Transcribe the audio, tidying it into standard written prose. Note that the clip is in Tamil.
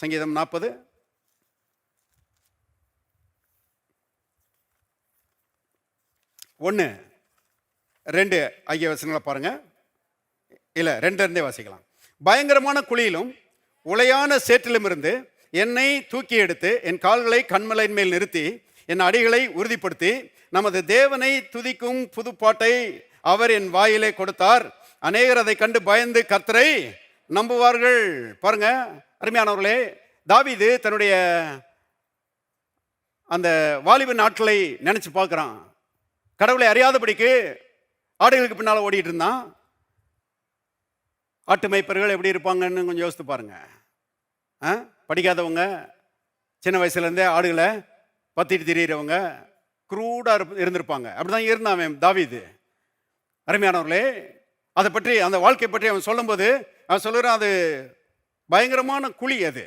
சங்கீதம் 40 1 2 ஆகிய வசனங்களை பாருங்க. இல்லை 2 வாசிக்கலாம். பயங்கரமான குழியிலும் உளையான சேற்றிலும் இருந்து என்னை தூக்கி எடுத்து என் கால்களை கண்மலையின் மேல் நிறுத்தி என் அடிகளை உறுதிப்படுத்தி நமது தேவனை துதிக்கும் புதுப்பாட்டை அவர் என் வாயிலே கொடுத்தார். அநேகர் அதை கண்டு பயந்து கர்த்தரை நம்புவார்கள். பாருங்க அருமையானவர்களே, தாவீது தன்னுடைய அந்த வாலிப நாட்களை நினைச்சு பார்க்கிறான். கடவுளை அறியாதபடிக்கு ஆடுகளுக்கு பின்னால் ஓடிட்டு இருந்தான். ஆட்டு மேய்ப்பர்கள் எப்படி இருப்பாங்கன்னு கொஞ்சம் யோசித்து பாருங்க. படிக்காதவங்க, சின்ன வயசுலேருந்தே ஆடுகளை பத்திட்டு திரியிறவங்க, குரூடாக இருந்திருப்பாங்க. அப்படிதான் இருந்தான் அவன் தாவீது. அருமையானவர்களே, அதை பற்றி அந்த வாழ்க்கை பற்றி அவன் சொல்லும்போது அவன் சொல்லுறான், அது பயங்கரமான குழி அது.